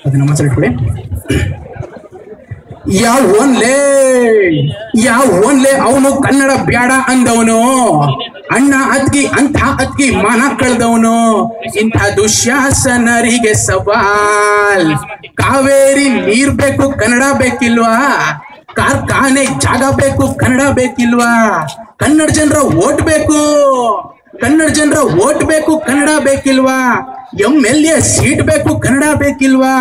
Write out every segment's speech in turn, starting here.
ಅದನ್ನ ಮಾತಾಡ್ಕೊಳ್ಳಿ. ಯಾವನ್ಲೇ ಅವನು ಕನ್ನಡ ಬ್ಯಾಡ ಅಂದವನು, ಅಣ್ಣ ಅದ್ಗಿ ಅಂತ ಅದ್ಗಿ ಮಾನ ಕಳೆದವನು, ಇಂಥ ದುಶ್ಯಾಸನರಿಗೆ ಸವಾಲ್. ಕಾವೇರಿ ನೀರ್ ಬೇಕು ಕನ್ನಡ ಬೇಕಿಲ್ವಾ? ಕಾರ್ಖಾನೆ ಜಾಗ ಬೇಕು ಕನ್ನಡ ಬೇಕಿಲ್ವಾ? ಕನ್ನಡ ಜನರ ಓಟ್ ಬೇಕು, ಕನ್ನಡ ಜನರ ಓಟ್ ಬೇಕು ಕನ್ನಡ ಬೇಕಿಲ್ವಾ? MLA ಸೀಟ್ ಬೇಕು ಕನ್ನಡ ಬೇಕಿಲ್ವಾ?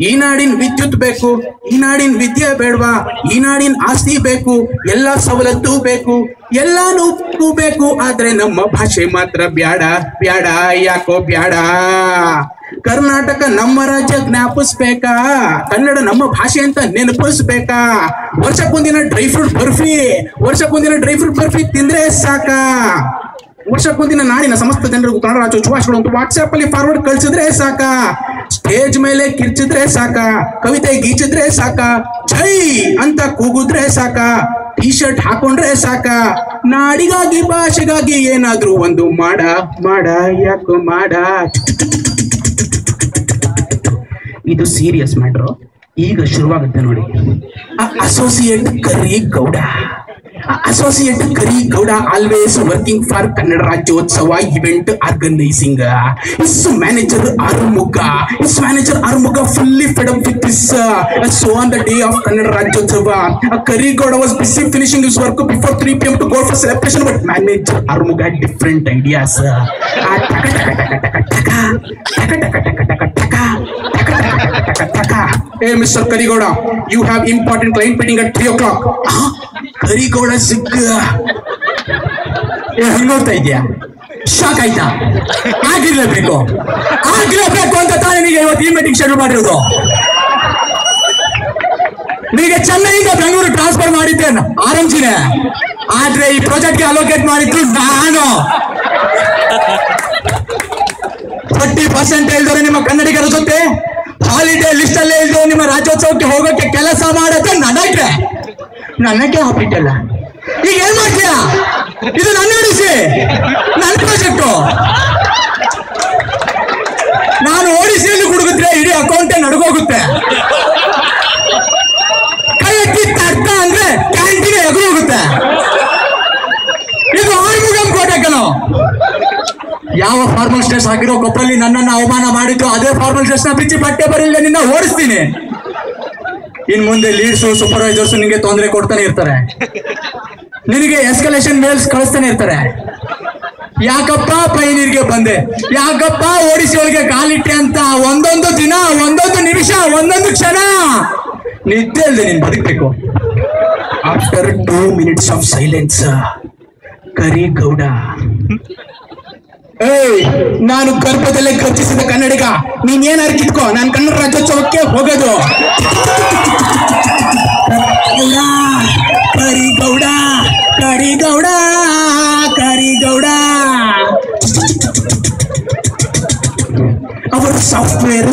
ಈ ನಾಡಿನ ವಿದ್ಯುತ್ ಬೇಕು, ಈ ನಾಡಿನ ವಿದ್ಯೆ ಬೇಡವಾ? ಈ ನಾಡಿನ ಆಸ್ತಿ ಬೇಕು, ಎಲ್ಲ ಸವಲತ್ತು ಬೇಕು, ಎಲ್ಲಾನು ಬೇಕು. ಆದ್ರೆ ನಮ್ಮ ಭಾಷೆ ಮಾತ್ರ ಬ್ಯಾಡ ಬ್ಯಾಡ, ಯಾಕೋ ಬ್ಯಾಡ? ಕರ್ನಾಟಕ ನಮ್ಮ ರಾಜ್ಯ ಜ್ಞಾಪಿಸ್ಬೇಕಾ? ಕನ್ನಡ ನಮ್ಮ ಭಾಷೆ ಅಂತ ನೆನಪಿಸ್ಬೇಕಾ? ವರ್ಷಕ್ಕೊಂದಿನ ಡ್ರೈ ಫ್ರೂಟ್ ಬರ್ಫಿ ತಿಂದ್ರೆ ಸಾಕಾ? ವರ್ಷಕ್ಕೊಂದಿನ ನಾಡಿನ ಸಮಸ್ತ ಜನರಿಗೂ ಕನ್ನಡ ರಾಜ್ಯೋಚ್ಛ್ವಾಸಗಳು ಅಂತ ವಾಟ್ಸ್ಆಪ್ ಅಲ್ಲಿ ಫಾರ್ವರ್ಡ್ ಕಳ್ಸಿದ್ರೆ ಸಾಕ? ಸ್ಟೇಜ್ ಮೇಲೆ ಕಿರ್ಚಿದ್ರೆ ಸಾಕ? ಕವಿತೆ ಗೀಚಿದ್ರೆ ಸಾಕ? ಜೈ ಅಂತ ಕೂಗಿದ್ರೆ ಸಾಕ? ಟಿ ಶರ್ಟ್ ಹಾಕೊಂಡ್ರೆ ಸಾಕ? ನಾಡಿಗಾಗಿ ಭಾಷೆಗಾಗಿ ಏನಾದ್ರೂ ಒಂದು ಮಾಡ ಯಾಕೋ ಮಾಡ. ಇದು ಸೀರಿಯಸ್ ಮ್ಯಾಟ್ರು. ಈಗ ಶುರುವಾಗುತ್ತೆ ನೋಡಿ. Associate Kari Gowda always working for Kannada Rajyotsava event organising. His manager Armuga fully fed up with this. So on the day of Kannada Rajyotsava, Kari Gowda was busy finishing his work before 3 PM to go for celebration, but manager Armuga had different ideas. Hey Mr. Kari Gowda, you have important client meeting at 3 o'clock. Kari Gowda ಸಿಕ್ಕ ಹಂಗ ನೋಡ್ತಾ ಇದೆಯಾ? Shock ಆಯ್ತಾ? ಆಗಿರ್ಲೇಬೇಕು ಅಂತ ತಾನೇ ನಿಮಗೆ ಇವತ್ತು ಈ ಮೀಟಿಂಗ್ ಶೆಡ್ಯೂಲ್ ಮಾಡಿರೋದು. ನಿಮಗೆ ಚೆನ್ನೈಯಿಂದ ಬೆಂಗಳೂರು ಟ್ರಾನ್ಸ್ಫರ್ ಮಾಡಿದ್ದೆ ಆರಂಜಿನೇ, ಆದ್ರೆ ಈ ಪ್ರಾಜೆಕ್ಟ್ಗೆ ಅಲೋಕೇಟ್ ಮಾಡಿದ್ರು ನಾನು. 30% ಹೇಳಿದ್ರೆ ನಿಮ್ಮ ಕನ್ನಡಿಗರ ಜೊತೆ ಹಾಲಿಡೇ ಲಿಸ್ಟ್ ಅಲ್ಲೇ ಇದ್ದು ನಿಮ್ಮ ರಾಜ್ಯೋತ್ಸವಕ್ಕೆ ಹೋಗೋಕೆ ಕೆಲಸ ಮಾಡೋದು ನನಗೆ ಹಾಕ್ಬಿಟ್ಟಲ್ಲ. ಈಗ ಏನ್ ಮಾಡ್ತೀಯ? ಇದು ನನ್ನ ಓಡಿಸಿ, ನನ್ನ ಪ್ರಾಜೆಕ್ಟು. ನಾನು ಓಡಿಸಿಯಲ್ಲಿ ಹುಡುಗಿದ್ರೆ ಇಡೀ ಅಕೌಂಟೇ ನಡ್ಗೋಗುತ್ತೆ. ಕೈ ಎತ್ತಿ ತಡ್ತ ಅಂದ್ರೆ ಕ್ಯಾಂಟೀನ್ ಎದುರು ಹೋಗುತ್ತೆ. ಇದು ಆರ್ಮುಗಂ ಕೋಟೆಕನು. ಯಾವ ಫಾರ್ಮಲ್ ಸ್ಟ್ರೆಸ್ ಹಾಕಿರೋ ಕೊಪ್ಪಲ್ಲಿ ನನ್ನನ್ನು ಅವಮಾನ ಮಾಡಿದ್ದು ಅದೇ ಫಾರ್ಮಲ್ ಸ್ಟ್ರೆಸ್ ನ ಬಿಚ್ಚಿ ಬಟ್ಟೆ ಬರಲಿಲ್ಲ ನಿನ್ನ ಓಡಿಸ್ತೀನಿ. ಇನ್ ಮುಂದೆ ಲೀಡ್ಸು ಸೂಪರ್ವೈಸರ್ಸ್ ನಿಮಗೆ ತೊಂದರೆ ಕೊಡ್ತಾನೆ ಇರ್ತಾರೆ, ನಿನಗೆ ಎಸ್ಕಲೇಷನ್ ಮೇಲ್ಸ್ ಕಳಿಸ್ತಾನೆ ಇರ್ತಾರೆ. ಯಾಕಪ್ಪ ಪೈನೀರ್ಗೆ ಬಂದೆ, ಯಾಕಪ್ಪ ಓಡಿಸಿ ಒಳಗೆ ಕಾಲಿಟ್ಟೆ ಅಂತ ಒಂದೊಂದು ದಿನ, ಒಂದೊಂದು ನಿಮಿಷ, ಒಂದೊಂದು ಕ್ಷಣ ನಿದ್ದೆ ಅಲ್ಲದೆ ನೀನ್ ಬದುಕಬೇಕು. ಆಫ್ಟರ್ 2 minutes ಆಫ್ ಸೈಲೆನ್ಸ್, ಕರಿ ಗೌಡ, ನಾನು ಗರ್ಭದಲ್ಲೇ ಗರ್ಜಿಸಿದ ಕನ್ನಡಿಗ, ನೀನ್ ಏನಾರು ಕಿತ್ಕೋ, ನಾನು ಕನ್ನಡ ರಾಜ್ಯೋತ್ಸವಕ್ಕೆ ಹೋಗೋದು. Karigowda Our software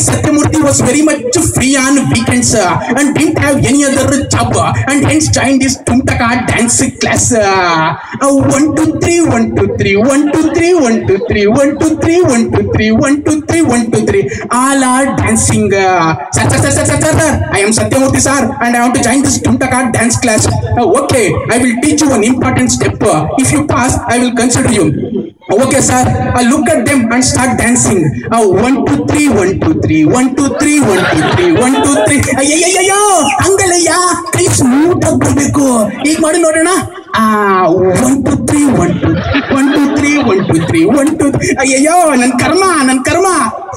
Satyamurthy was very much free on weekends and didn't have any other job and hence joined his Tumtaka dance class. 1 2 3 1 2 3 1 2 3 1 2 3 1 2 3 1 2 3 1 2 3 1 2 3 all are dancing. Sir, I am Satyamurthy sir and I want to join this Tumtaka dance class. Okay, I will teach you an important step. If you pass, I will consider you. Okay sir, look at them and start dancing. 1 2 3 1 2 3 1 2 3 1 2 3 1 2 3. ಅಯ್ಯಯ್ಯಯ್ಯೋ ಹಂಗಲ್ಲಯ್ಯ, ಕೈ smooth ಆಗಿ ಬರ್ಬೇಕು. ಈಗ ಮಾಡಿ ನೋಡೋಣ. 1 2 3 1 2 1 2 3 1 2 3 1 2 3. ಅಯ್ಯಯ್ಯೋ ನನ್ ಕರ್ಮ.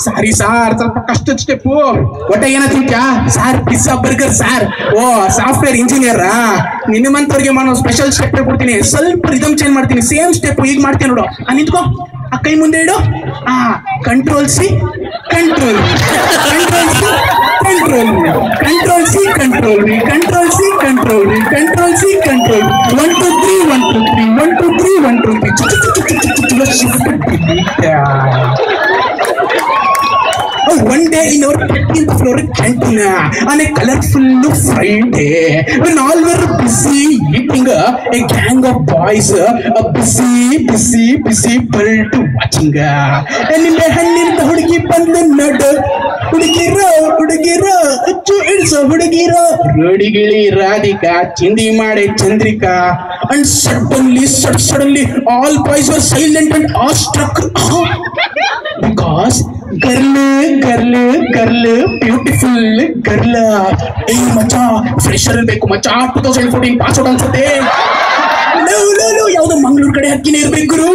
ಸಾರಿ sir, ಸ್ವಲ್ಪ ಕಷ್ಟದ ಸ್ಟೆಪ್ಪು. ಒಟ್ಟೆ ಏನ ತಿಂತ್ಯಾ ಸಾರ್? Pizza burger sir. ಓ ಸಾಫ್ಟ್ವೇರ್ ಇಂಜಿನಿಯರ್, ನಿಮ್ಮಂತವ್ರಿಗೆ ಮಾಡೋ ಸ್ಪೆಷಲ್ ಸ್ಟೆಪ್ ಕೊಡ್ತೀನಿ. ಸ್ವಲ್ಪ ರಿದಮ್ ಚೇಂಜ್ ಮಾಡ್ತೀನಿ. ಸೇಮ್ ಸ್ಟೆಪ್ ಈಗ ಮಾಡ್ತೀನಿ ನೋಡು. ನಿಂತ್ಕೋ, ಆ ಕೈ ಮುಂದೆ ಇಡು. Control C control control C control control C control control C control control C control 1 2 3 1 2 3 1 2 3 1 2 3. One day in our 13th floor canteen on a colorful Friday, when all were busy eating, a gang of boys busy bird watching. And in the hand in the hudgi pandu nadu, hudgira, it's a hudgira, Rudigili Radhika, Chindi Made Chandrika, and suddenly all boys were silent and awestruck. Because girl, beautiful girl. Hey macha, fresher ಬೇಕು macha, 2014 pass out ಅನ್ಸುತ್ತೆ. Low ಯಾವ್ದೋ ಮಂಗಳೂರು ಕಡೆ ಹಕ್ಕಿನೇ ಇರ್ಬೇಕು ಗುರು.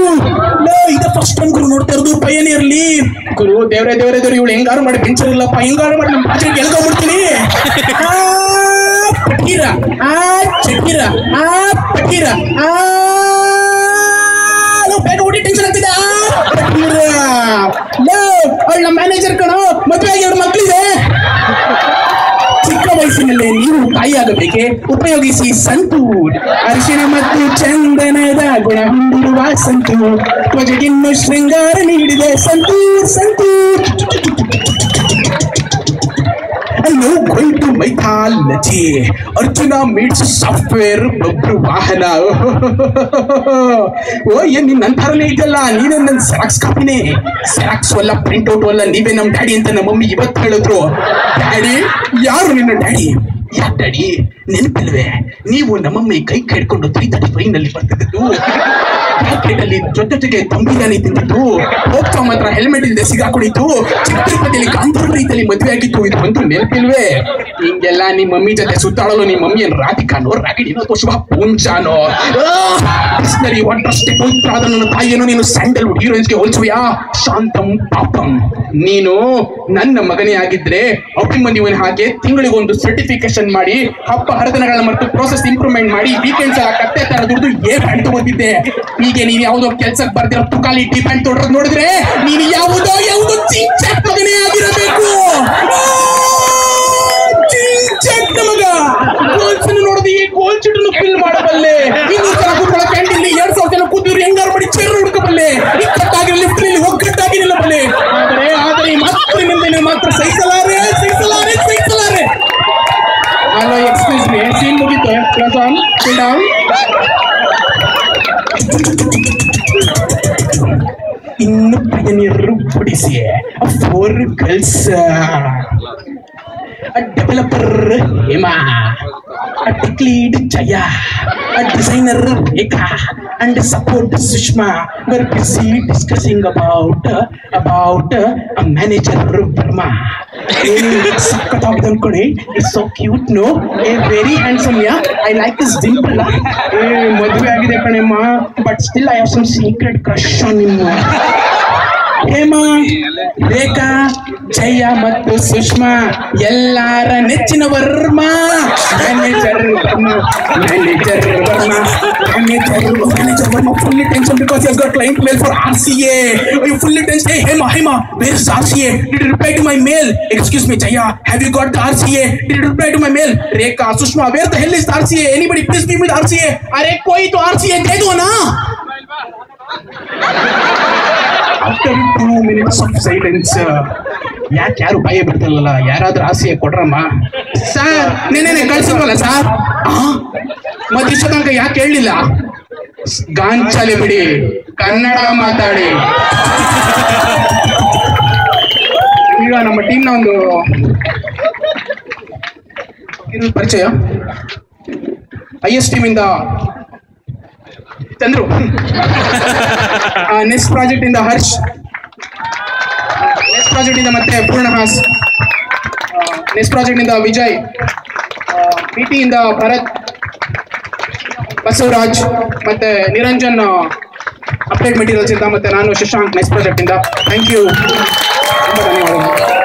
ಇದ first time ಗುರು ನೋಡ್ತಾ ಇರೋದು ಪಯನಿಯರ್ಲಿ. ಗುರು ದೇವ್ರೆ ಇವಳು ಹೆಂಗಾರು ಮಾಡಿ ಪೆನ್ಷನ್ ಇಲ್ಲಪ್ಪ, ಹೆಂಗಾರು ಮಾಡಿ ನಮ್ಮ ಪಾಚೆಗೆ ಎಲ್ಕೊಂಡ್ಬಿಡ್ತೀನಿ. ಪಟೀರ ಬೇಗ ಓಡಿ ಟೆನ್ಷನ್ ಆಗ್ತಿದೆ. ಅವಳ ನಮ್ಮ ಮ್ಯಾನೇಜರ್ ಕಣೋ, ಮದುವೆ ಆಗಿ ಅವ್ರ ಮಕ್ಕಳಿದೆ. ಚಿಕ್ಕ ವಯಸ್ಸಿನಲ್ಲೇ ನೀವು ತಾಯಿಯಾಗಬೇಕೆ? ಉಪಯೋಗಿಸಿ ಸಂತೂರ್. ಅರಿಶಿಣ ಮತ್ತು ಚಂದನದ ಗುಣ ಹೊಂದಿರುವ ಸಂತೂರ್, ತ್ವಚೆಗಿನ್ನು ಶೃಂಗಾರ ನೀಡಿದೆ santoor. Hello, going to mythology. Arjuna meets software Babru Vahana. Oh, ಏನ್ ನಿನ್ನ ಅಂತಾರನೇ ಇದೆಯಲ್ಲ, ನೀನು ನನ್ನ ಸೆರಾಕ್ಸ್ ಕಾಪಿನೇ. ಸೆರಾಕ್ಸ್ ವಲ್ಲ ಪ್ರಿಂಟ್ಔಟ್ ವಲ್ಲ, ನೀವೇ ನಮ್ಮ ಡ್ಯಾಡಿ ಅಂತ ನಮ್ಮ ಮಮ್ಮಿ ಇವತ್ತು ಹೇಳಿದ್ರು. ಡ್ಯಾಡಿ? ಯಾರು ನಿನ್ನ ಡ್ಯಾಡಿ? ಯಾಕೆ ಡ್ಯಾಡಿ ನೆನಪಿಲ್ವೇ? ನೀವು ನಮ್ಮಮ್ಮಿ ಕೈ ಹಿಡ್ಕೊಂಡು 335 ನಲ್ಲಿ ಬರ್ತಿದ್ದು, ಜಾಕೆಟಲ್ಲಿ ಜೊತೆಗೆ ತಂಬಿರಾನಿ ತಿಂದಿದ್ದು, ಹೋಗ್ತಾ ಮಾತ್ರ ಹೆಲ್ಮೆಟ್ ಇಲ್ಲದೆ ಸಿಗಾಕೊಂಡಿದ್ದು, ಚಿತ್ರಪತಿಯಲ್ಲಿ ಕಾಂತಾರ ರೀತಿಯಲ್ಲಿ ಮದುವೆ ಆಗಿತ್ತು. ಇದು ಬಂತು ನೆನಪಿಲ್ವೇ? ಹಿಂಗೆಲ್ಲ ನಿಮ್ಮ ಮಮ್ಮಿ ಜೊತೆ ಸುತ್ತಾಡಲು ನಿಮ್ಮ ಮಮ್ಮಿ ಏನ್ ರಾಧಿಕಾನೋ, ರಾಗಿಣಿನೋ ಅಥವಾ ಶುಭ ಪೂಂಜಾನೋ? ಬಿಸ್ಲರಿ ವಾಟರ್ ಪವಿತ್ರ ಆದ ನನ್ನ ತಾಯಿಯನ್ನು ನೀನು ಸ್ಯಾಂಡಲ್ವುಡ್ ಹೀರೋಯಿನ್ಸ್ಗೆ ಹೋಲಿಸುವೆಯಾ? ಶಾಂತಂ ಪಾಪಂ. ನೀನು ನನ್ನ ಮಗನೇ ಆಗಿದ್ರೆ ಅಭಿಮನ್ಯುವಿನ ಹಾಗೆ ತಿಂಗಳಿಗೊಂದು ಸರ್ಟಿಫಿಕೇಶನ್ ಮಾಡಿ, ಹಬ್ಬ ಹರಿದಿನಗಳನ್ನ ಮತ್ತು ಪ್ರೋಸೆಸ್ ಇಂಪ್ರೂವ್ಮೆಂಟ್ ಮಾಡಿ, ವೀಕೆಂಡ್ಸ್ ಎಲ್ಲ ಕತ್ತೆ ತರ ದುಡ್ದು ಬ್ಯಾಂಡ್ ತಗೊಂಡಿದ್ದೆ. ಹೀಗೆ ನೀನು ಯಾವುದೋ ಕೆಲ್ಸಕ್ಕೆ ಬರ್ದಿರೋ ತುಕಾಲಿ ಟಿ ಪ್ಯಾಂಟ್ ತೊಡೋದು ನೋಡಿದ್ರೆ ನೀನು ಯಾವುದೋ ಚಿಂಚಾಕ್ ಮಗನೇ ಆಗಿರಬೇಕು. ಚಿಂಚಾಕ್ ಮಗ ನೋಡಿದ್ರೆ ಈ ಗೋಲ್ ಚೀಟನ್ನು ಫಿಲ್ ಮಾಡಬಲ್ಲೆ. 200 ಜನ ಕೂತ್ಕೊಳ್ಳೋ ಕ್ಯಾಂಟೀನ್ 2,000 ಜನ ಕೂತಿದ್ರು ಹೆಂಗಾರು ಮಾಡಿ ಚೇರ್ ಹುಡುಕಬಲ್ಲೆ. ಇಕ್ಕಟ್ಟಾಗಿ ಲಿಫ್ಟ್ ನಲ್ಲಿ ಒಗ್ಗಟ್ಟಾಗಿ ನಿಲ್ಲಬಲ್ಲೆ. ಆದರೆ ಮಾತ್ರ ಸಹಿಸಲಾರೆ. ಹಲೋ, ಎಕ್ಸ್ಕ್ಯೂಸ್ ಮೀ, ಸೀನ್ ಮುಗಿತು. Close on, cool down. ಇನ್ನು ಪಯನಿಯರು ಬಿಡಿಸಿ 4 girls. Developer Hema, tech lead Jaya, designer Rekha, and support Sushma were busy discussing about a manager Verma. It's so cute, no? Very handsome, yeah. I like his dimple. Madhuve agide kanema, but still I have some secret crush on him. Hema, Rekha, Jaya ಮತ್ತು ಸುಷ್ಮಾ ಎಲ್ಲಾರ ನೆಚ್ಚಿನ Varma. Manager Varma fully tension because he has got client mail for RCA. Are you fully tension? Hey Hema, where is RCA? Did you reply to my mail? Excuse me, Jaya, have you got the RCA? Did you reply to my mail? Rekha, Sushma, where the hell is the RCA? Anybody please give me the RCA? Arey koi to RCA de do na. After 2 minutes of silence, ಯಾರು ಬಾಯಿ ಬಿಡ್ತಿರಲ್ಲ, ಯಾರಾದ್ರೂ ಆಸೆ ಕೊಡ್ರಮ್ಮ. Sir ನೆನೆ ಕಳ್ಸಿಲ್ವಲ್ಲ sir? ಮತ್ತೆ ಇಷ್ಟ ತನಕ ಯಾಕೆ ಹೇಳಲಿಲ್ಲ? ಗಾಂಚಾಲಿ ಬಿಡಿ, ಕನ್ನಡ ಮಾತಾಡಿ. ಈಗ ನಮ್ಮ ಟೀಮ್ನ ಒಂದು ಪರಿಚಯ. IS ಟೀಮ್ ಇಂದ ಚಂದ್ರು, ನೆಕ್ಸ್ಟ್ ಪ್ರಾಜೆಕ್ಟ್ ಇಂದ ಹರ್ಷ್, ನೆಕ್ಸ್ಟ್ ಪ್ರಾಜೆಕ್ಟ್ ಇಂದ ಮತ್ತೆ ಪೂರ್ಣಹಾಸ್, ನೆಕ್ಸ್ಟ್ ಪ್ರಾಜೆಕ್ಟ್ ಇಂದ ವಿಜಯ್, PT ಇಂದ ಭರತ್, ಬಸವರಾಜ್ ಮತ್ತೆ ನಿರಂಜನ್ ಅಪ್ಡೇಟ್ ಮೆಟೀರಿಯಲ್ಸ್ ಇಂದ, ಮತ್ತೆ ನಾನು ಶಶಾಂಕ್ ನೆಕ್ಸ್ಟ್ ಪ್ರಾಜೆಕ್ಟ್ ಇಂದ. ಥ್ಯಾಂಕ್ ಯು, ತುಂಬ ಧನ್ಯವಾದಗಳು.